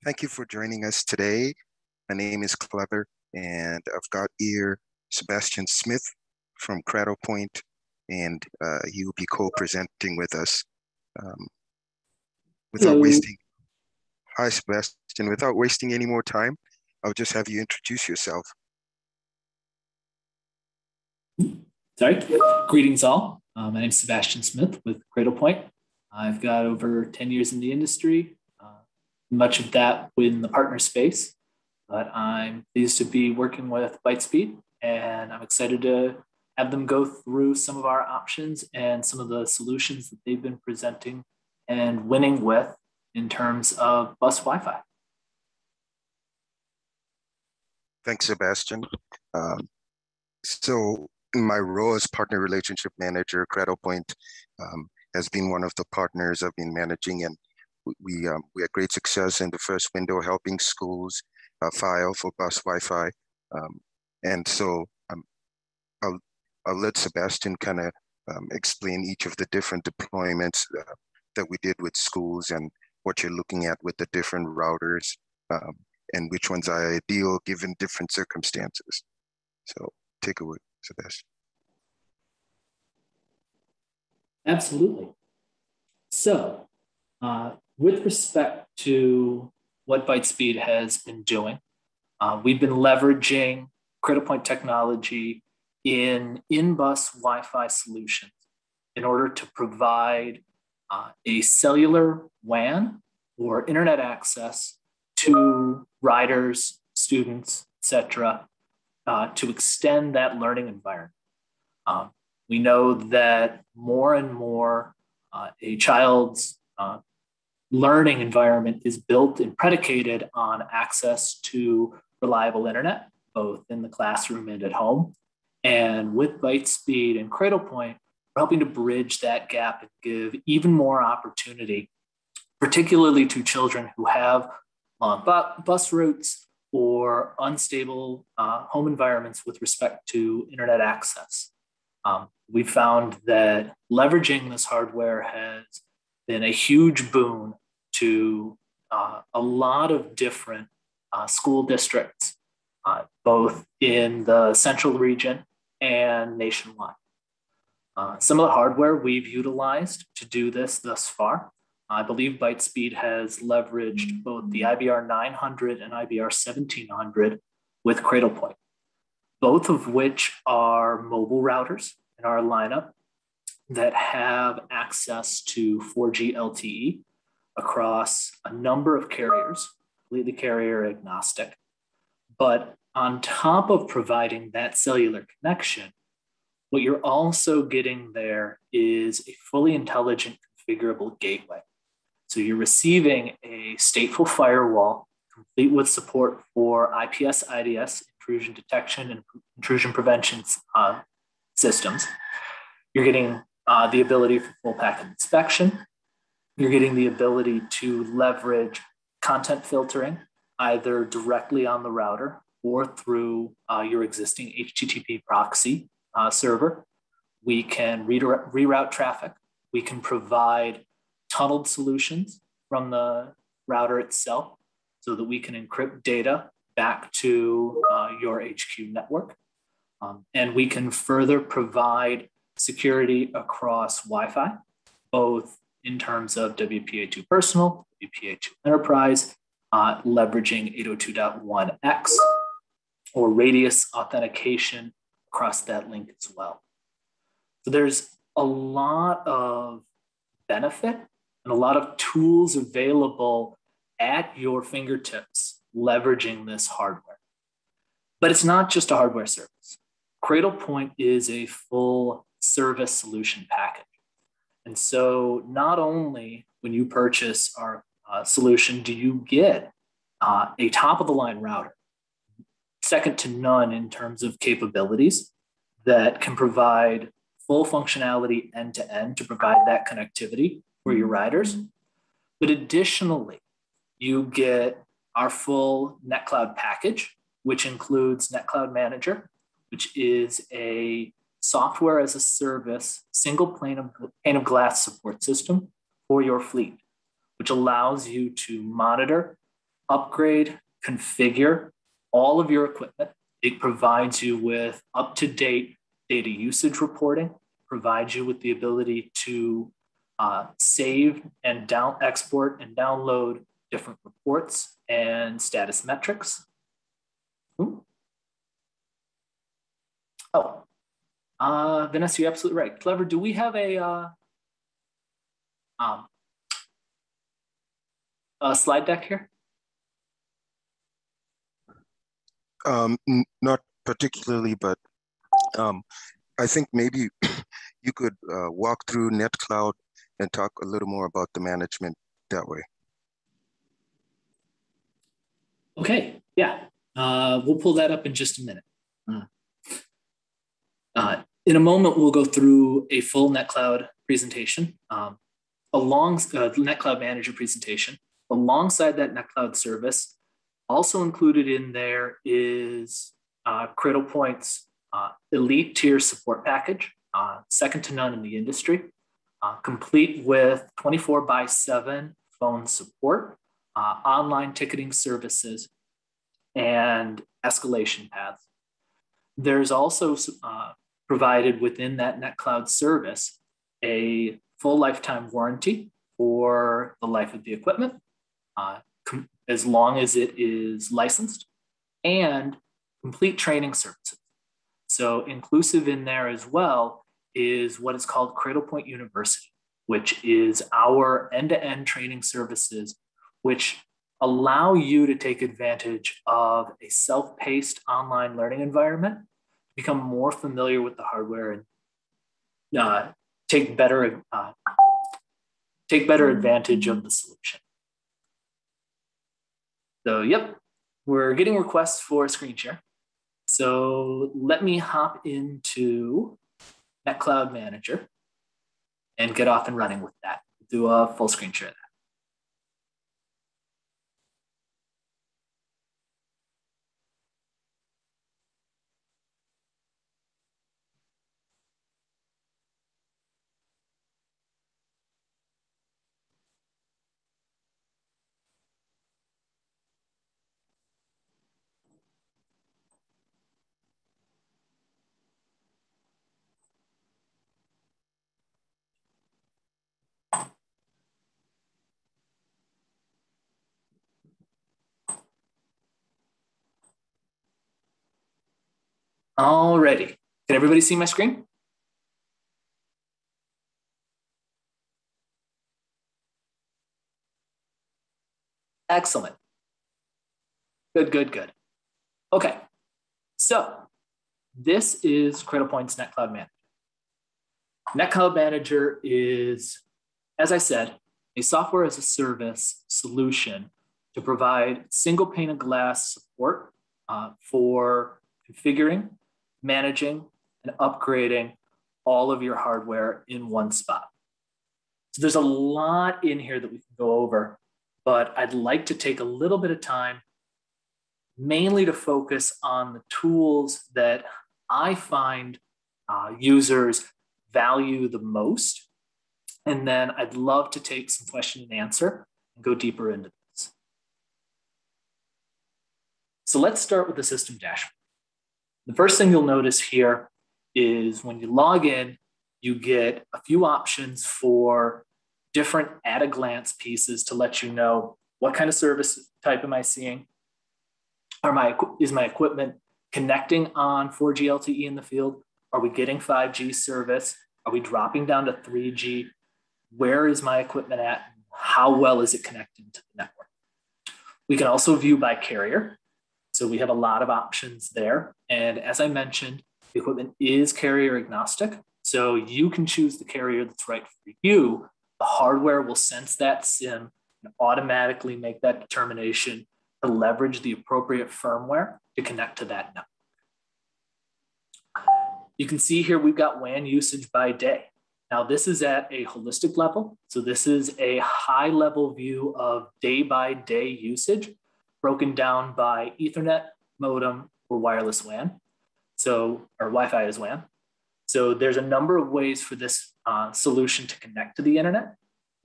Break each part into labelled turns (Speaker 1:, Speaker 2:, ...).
Speaker 1: Thank you for joining us today. My name is Clever, and I've got here Sebastian Smith from Cradlepoint, and he will be co-presenting with us. Without wasting, hi Sebastian, without wasting any more time, I'll just have you introduce yourself.
Speaker 2: Sorry, greetings all. My name is Sebastian Smith with Cradlepoint. I've got over 10 years in the industry, much of that within the partner space, but I'm pleased to be working with Bytespeed, and I'm excited to have them go through some of our options and some of the solutions that they've been presenting and winning with in terms of Bus Wi-Fi.
Speaker 1: Thanks, Sebastian. So my role as partner relationship manager, Cradlepoint has been one of the partners I've been managing, and we had great success in the first window helping schools file for Bus Wi-Fi. And so I'll let Sebastian kind of explain each of the different deployments that we did with schools and what you're looking at with the different routers and which ones are ideal given different circumstances. So take away, Sebastian.
Speaker 2: Absolutely. So with respect to what Bytespeed has been doing, we've been leveraging Cradlepoint technology in bus Wi-Fi solutions in order to provide a cellular WAN or internet access to riders, students, etc., to extend that learning environment. We know that more and more a child's learning environment is built and predicated on access to reliable internet, both in the classroom and at home. And with Bytespeed and Cradlepoint, we're helping to bridge that gap and give even more opportunity, particularly to children who have long bus routes or unstable home environments with respect to internet access. We found that leveraging this hardware has been a huge boon to a lot of different school districts, both in the central region and nationwide. Some of the hardware we've utilized to do this thus far, I believe Bytespeed has leveraged both the IBR 900 and IBR 1700 with Cradlepoint, both of which are mobile routers in our lineup that have access to 4G LTE across a number of carriers, completely carrier agnostic. But on top of providing that cellular connection, what you're also getting there is a fully intelligent configurable gateway. So you're receiving a stateful firewall complete with support for IPS, IDS, intrusion detection and intrusion prevention systems. You're getting the ability for full packet inspection. You're getting the ability to leverage content filtering, either directly on the router or through your existing HTTP proxy server. We can reroute traffic. We can provide tunneled solutions from the router itself so that we can encrypt data back to your HQ network. And we can further provide security across Wi-Fi, both in terms of WPA2 personal, WPA2 enterprise, leveraging 802.1x or radius authentication across that link as well. So there's a lot of benefit and a lot of tools available at your fingertips leveraging this hardware. But it's not just a hardware service. Cradlepoint is a full service solution package. And so not only when you purchase our solution do you get a top-of-the-line router, second to none in terms of capabilities that can provide full functionality end-to-end to provide that connectivity for your riders. But additionally, you get our full NetCloud package, which includes NetCloud Manager, which is a software as a service, single pane of glass support system for your fleet, which allows you to monitor, upgrade, configure all of your equipment. It provides you with up-to-date data usage reporting, provides you with the ability to save and export and download different reports and status metrics. Ooh. Oh, Vanessa, you're absolutely right. Clever, do we have a slide deck here?
Speaker 1: Not particularly, but I think maybe you could walk through NetCloud and talk a little more about the management that way.
Speaker 2: Okay, yeah. We'll pull that up in just a minute. In a moment, we'll go through a full NetCloud presentation, NetCloud Manager presentation. Alongside that NetCloud service, also included in there is Cradlepoint's elite tier support package, second to none in the industry, complete with 24/7 phone support, online ticketing services, and escalation paths. There's also provided within that NetCloud service a full lifetime warranty for the life of the equipment, as long as it is licensed, and complete training services. So inclusive in there as well is what is called Cradlepoint University, which is our end-to-end training services, which allow you to take advantage of a self-paced online learning environment, become more familiar with the hardware, and take better advantage of the solution. So, yep, we're getting requests for screen share. So let me hop into NetCloud Manager and get off and running with that. Do a full screen share of that. Alrighty, can everybody see my screen? Excellent. Good, good, good. Okay, so this is Cradlepoint's NetCloud Manager. NetCloud Manager is, as I said, a software as a service solution to provide single pane of glass support for configuring, managing, and upgrading all of your hardware in one spot. So there's a lot in here that we can go over, but I'd like to take a little bit of time mainly to focus on the tools that I find users value the most. And then I'd love to take some question and answer and go deeper into this. So let's start with the system dashboard. The first thing you'll notice here is when you log in, you get a few options for different at-a-glance pieces to let you know what kind of service type am I seeing? Is my equipment connecting on 4G LTE in the field? Are we getting 5G service? Are we dropping down to 3G? Where is my equipment at? How well is it connected to the network? We can also view by carrier. So we have a lot of options there. And as I mentioned, the equipment is carrier agnostic. So you can choose the carrier that's right for you. The hardware will sense that SIM and automatically make that determination to leverage the appropriate firmware to connect to that network. You can see here we've got WAN usage by day. Now this is at a holistic level. So this is a high level view of day by day usage broken down by Ethernet, modem, or wireless WAN. So, or Wi-Fi as WAN. So there's a number of ways for this solution to connect to the internet.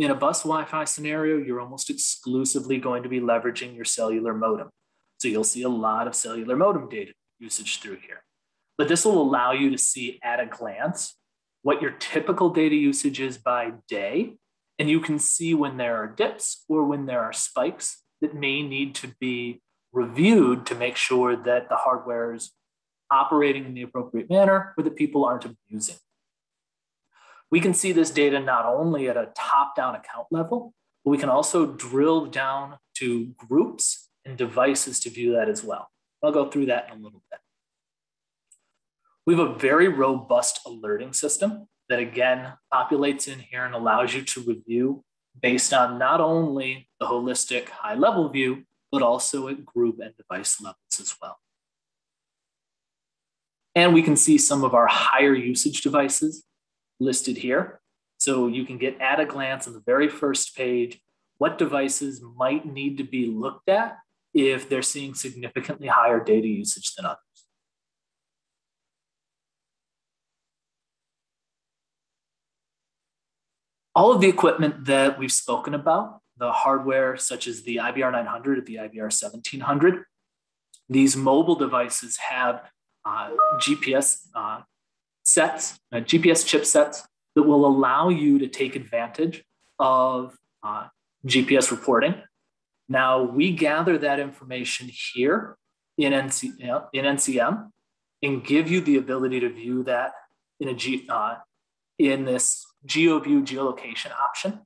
Speaker 2: In a bus Wi-Fi scenario, you're almost exclusively going to be leveraging your cellular modem. So you'll see a lot of cellular modem data usage through here. But this will allow you to see at a glance what your typical data usage is by day. And you can see when there are dips or when there are spikes that may need to be reviewed to make sure that the hardware is operating in the appropriate manner or that people aren't abusing. We can see this data not only at a top-down account level, but we can also drill down to groups and devices to view that as well. I'll go through that in a little bit. We have a very robust alerting system that, again, populates in here and allows you to review based on not only the holistic high-level view, but also at group and device levels as well. And we can see some of our higher usage devices listed here. So you can get at a glance on the very first page what devices might need to be looked at if they're seeing significantly higher data usage than others. All of the equipment that we've spoken about, the hardware such as the IBR 900 or the IBR 1700, these mobile devices have GPS sets, GPS chipsets that will allow you to take advantage of GPS reporting. Now, we gather that information here in NCM and give you the ability to view that in this GeoView geolocation option.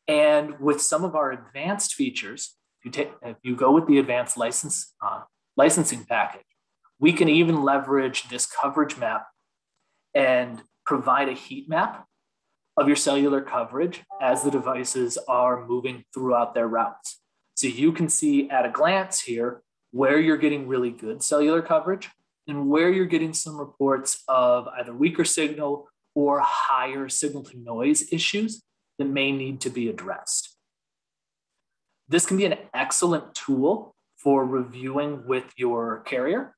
Speaker 2: And with some of our advanced features, if you go with the advanced licensing package, we can even leverage this coverage map and provide a heat map of your cellular coverage as the devices are moving throughout their routes. So you can see at a glance here where you're getting really good cellular coverage and where you're getting some reports of either weaker signal or higher signal to noise issues that may need to be addressed. This can be an excellent tool for reviewing with your carrier,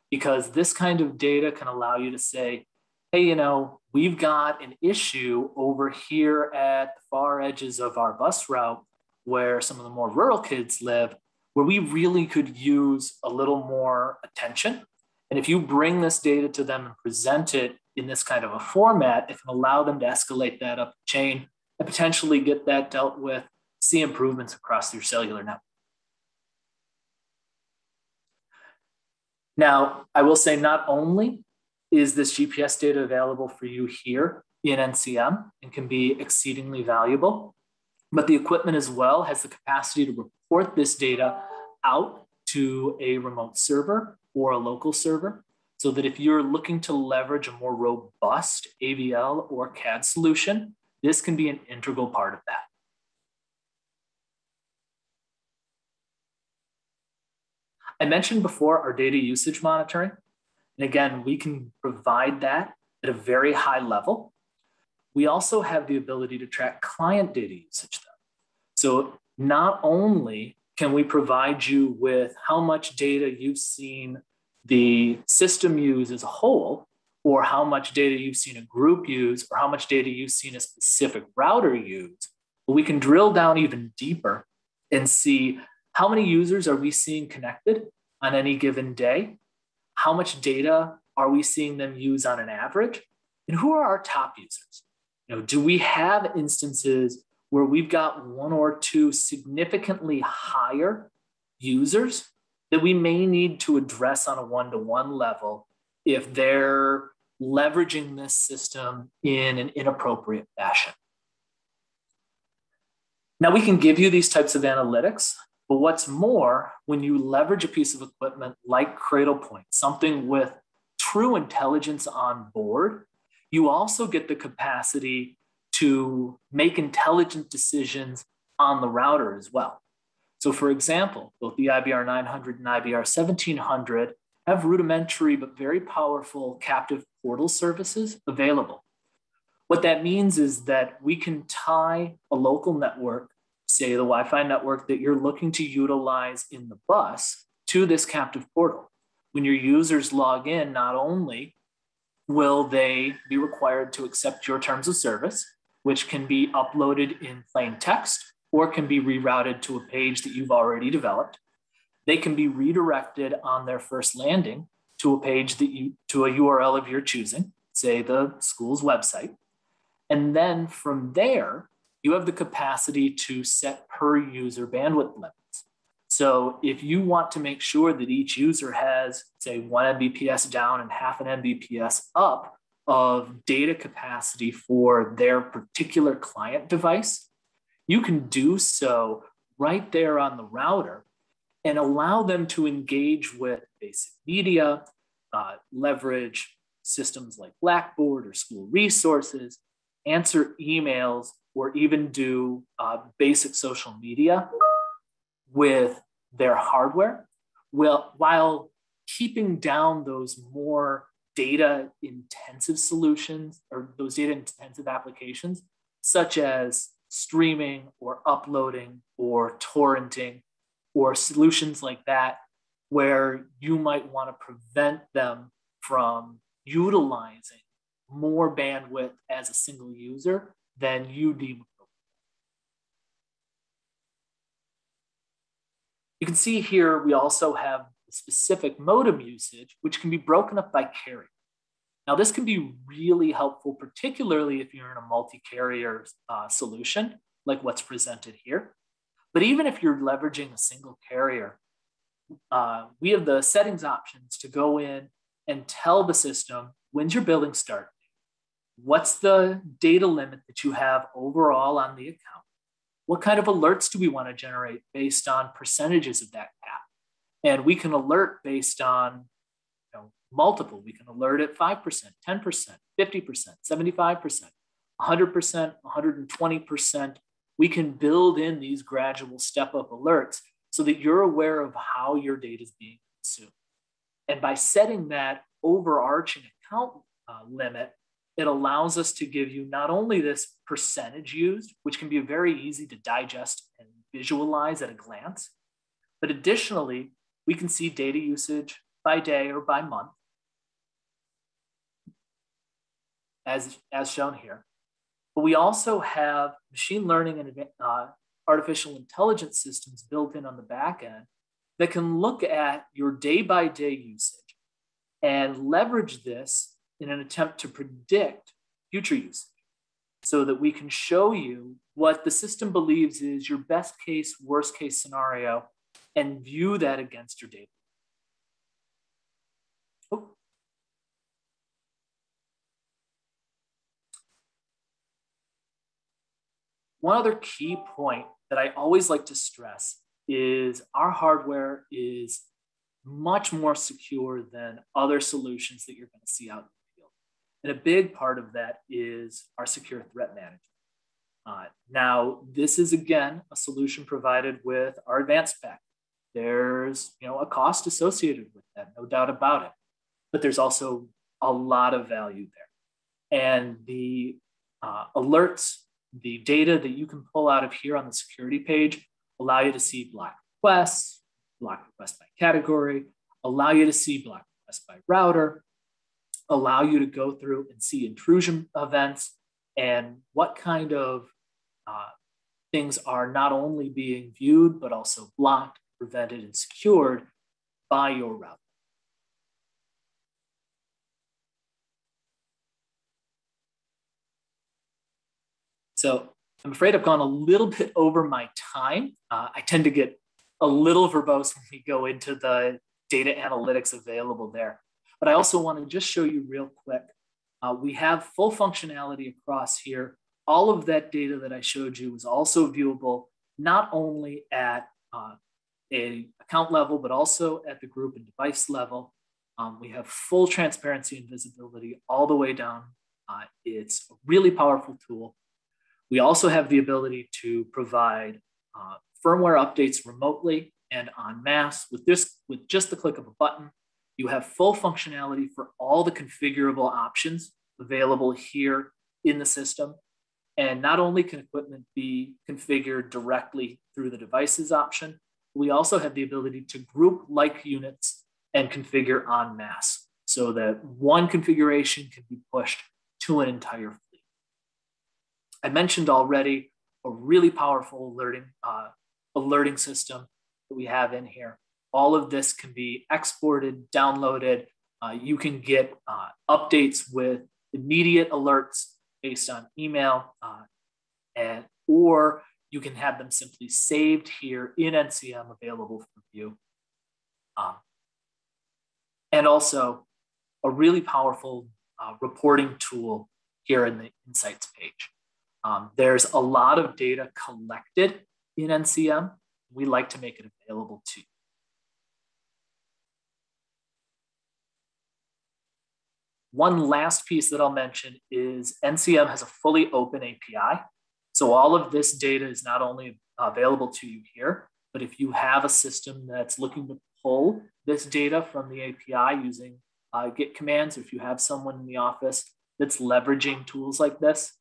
Speaker 2: because this kind of data can allow you to say, hey, you know, we've got an issue over here at the far edges of our bus route where some of the more rural kids live, where we really could use a little more attention. And if you bring this data to them and present it in this kind of a format, it can allow them to escalate that up the chain and potentially get that dealt with, see improvements across your cellular network. Now, I will say not only is this GPS data available for you here in NCM and can be exceedingly valuable, but the equipment as well has the capacity to report this data out to a remote server or a local server, so that if you're looking to leverage a more robust AVL or CAD solution, this can be an integral part of that. I mentioned before our data usage monitoring. And again, we can provide that at a very high level. We also have the ability to track client data usage though. So not only can we provide you with how much data you've seen the system use as a whole, or how much data you've seen a group use, or how much data you've seen a specific router use, but we can drill down even deeper and see how many users are we seeing connected on any given day? How much data are we seeing them use on an average? And who are our top users? You know, do we have instances where we've got one or two significantly higher users that we may need to address on a one-to-one level if they're leveraging this system in an inappropriate fashion? Now, we can give you these types of analytics, but what's more, when you leverage a piece of equipment like Cradlepoint, something with true intelligence on board, you also get the capacity to make intelligent decisions on the router as well. So for example, both the IBR 900 and IBR 1700 have rudimentary but very powerful captive portal services available. What that means is that we can tie a local network, say the Wi-Fi network that you're looking to utilize in the bus, to this captive portal. When your users log in, not only will they be required to accept your terms of service, which can be uploaded in plain text or can be rerouted to a page that you've already developed. They can be redirected on their first landing to a page to a URL of your choosing, say the school's website. And then from there, you have the capacity to set per user bandwidth limits. So if you want to make sure that each user has, say, 1 Mbps down and half an Mbps up of data capacity for their particular client device, you can do so right there on the router and allow them to engage with basic media, leverage systems like Blackboard or school resources, answer emails, or even do basic social media with their hardware, while keeping down those more data intensive solutions or those data intensive applications, such as streaming or uploading or torrenting or solutions like that, where you might want to prevent them from utilizing more bandwidth as a single user than you deem appropriate. You can see here we also have specific modem usage, which can be broken up by carrier. Now, this can be really helpful, particularly if you're in a multi-carrier solution, like what's presented here. But even if you're leveraging a single carrier, we have the settings options to go in and tell the system, when's your billing start? What's the data limit that you have overall on the account? What kind of alerts do we want to generate based on percentages of that cap? And we can alert based on multiple. We can alert at 5%, 10%, 50%, 75%, 100%, 120%. We can build in these gradual step-up alerts so that you're aware of how your data is being consumed. And by setting that overarching account limit, it allows us to give you not only this percentage used, which can be very easy to digest and visualize at a glance, but additionally, we can see data usage by day or by month, as shown here. But we also have machine learning and artificial intelligence systems built in on the back end that can look at your day-by-day usage and leverage this in an attempt to predict future usage so that we can show you what the system believes is your best case, worst case scenario, and view that against your data. Oh. One other key point that I always like to stress is our hardware is much more secure than other solutions that you're going to see out in the field. And a big part of that is our secure threat management. Now, this is, again, a solution provided with our advanced pack. There's a cost associated with that, no doubt about it. But there's also a lot of value there. And the alerts, the data that you can pull out of here on the security page allow you to see block requests by category, allow you to see block requests by router, allow you to go through and see intrusion events and what kind of things are not only being viewed, but also blocked, prevented, and secured by your router. So I'm afraid I've gone a little bit over my time. I tend to get a little verbose when we go into the data analytics available there. But I also want to just show you real quick. We have full functionality across here. All of that data that I showed you is also viewable, not only at an account level, but also at the group and device level. We have full transparency and visibility all the way down. It's a really powerful tool. We also have the ability to provide firmware updates remotely and en masse. With just the click of a button, you have full functionality for all the configurable options available here in the system. And not only can equipment be configured directly through the devices option, we also have the ability to group like units and configure en masse so that one configuration can be pushed to an entire fleet. I mentioned already a really powerful alerting system that we have in here. All of this can be exported, downloaded. You can get updates with immediate alerts based on email, or you can have them simply saved here in NCM, available for view. And also a really powerful reporting tool here in the Insights page. There's a lot of data collected in NCM. We like to make it available to you. One last piece that I'll mention is NCM has a fully open API. So all of this data is not only available to you here, but if you have a system that's looking to pull this data from the API using Git commands, or if you have someone in the office that's leveraging tools like this,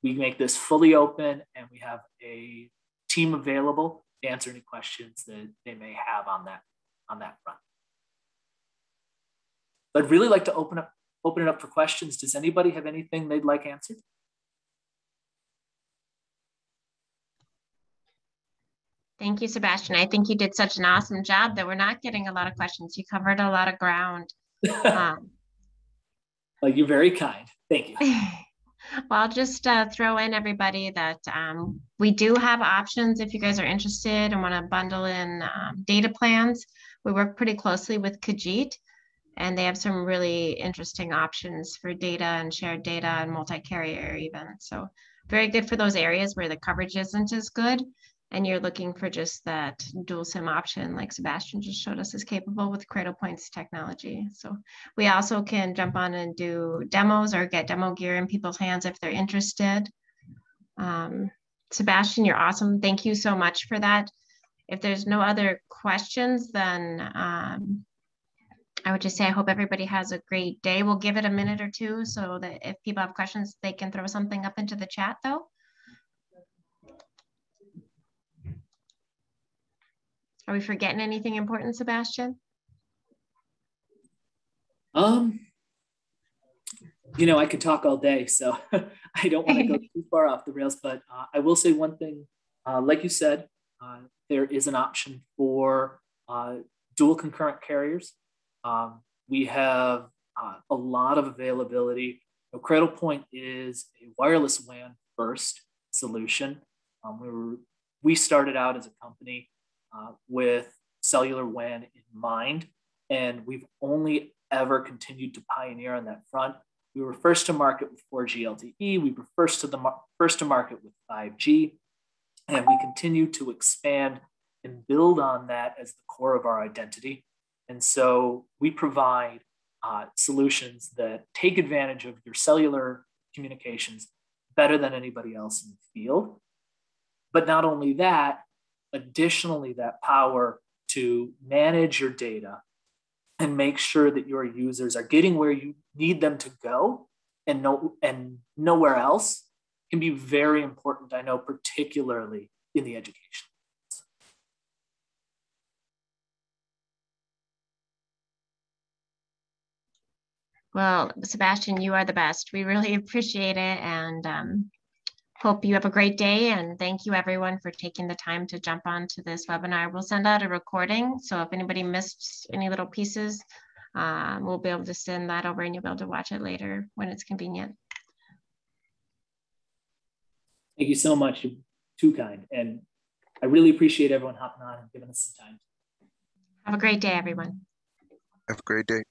Speaker 2: we make this fully open, and we have a team available to answer any questions that they may have on that front. I'd really like to open it up for questions. Does anybody have anything they'd like answered?
Speaker 3: Thank you, Sebastian. I think you did such an awesome job that we're not getting a lot of questions. You covered a lot of ground.
Speaker 2: Well, you're very kind. Thank you.
Speaker 3: Well, I'll just throw in, everybody, that we do have options if you guys are interested and want to bundle in data plans. We work pretty closely with Khajiit, and they have some really interesting options for data and shared data and multi-carrier even. So very good for those areas where the coverage isn't as good and you're looking for just that dual SIM option like Sebastian just showed us is capable with Cradlepoint's technology. So we also can jump on and do demos or get demo gear in people's hands if they're interested. Sebastian, you're awesome. Thank you so much for that. If there's no other questions, then I would just say I hope everybody has a great day. We'll give it a minute or two so that if people have questions, they can throw something up into the chat though. Are we forgetting anything important, Sebastian?
Speaker 2: You know, I could talk all day, so I don't want to go too far off the rails, but I will say one thing. Like you said, there is an option for dual concurrent carriers. We have a lot of availability. Cradlepoint is a wireless WAN first solution. We started out as a company with cellular WAN in mind, and we've only ever continued to pioneer on that front. We were first to market with 4G LTE. We were first to market with 5G, and we continue to expand and build on that as the core of our identity. And so we provide solutions that take advantage of your cellular communications better than anybody else in the field. But not only that, additionally, that power to manage your data and make sure that your users are getting where you need them to go and nowhere else can be very important, I know, particularly in the education.
Speaker 3: Well, Sebastian, you are the best. We really appreciate it, and hope you have a great day. And thank you everyone for taking the time to jump onto this webinar. We'll send out a recording. So if anybody missed any little pieces, we'll be able to send that over and you'll be able to watch it later when it's convenient.
Speaker 2: Thank you so much. You're too kind. And I really appreciate everyone hopping on and giving us some time.
Speaker 3: Have a great day, everyone.
Speaker 1: Have a great day.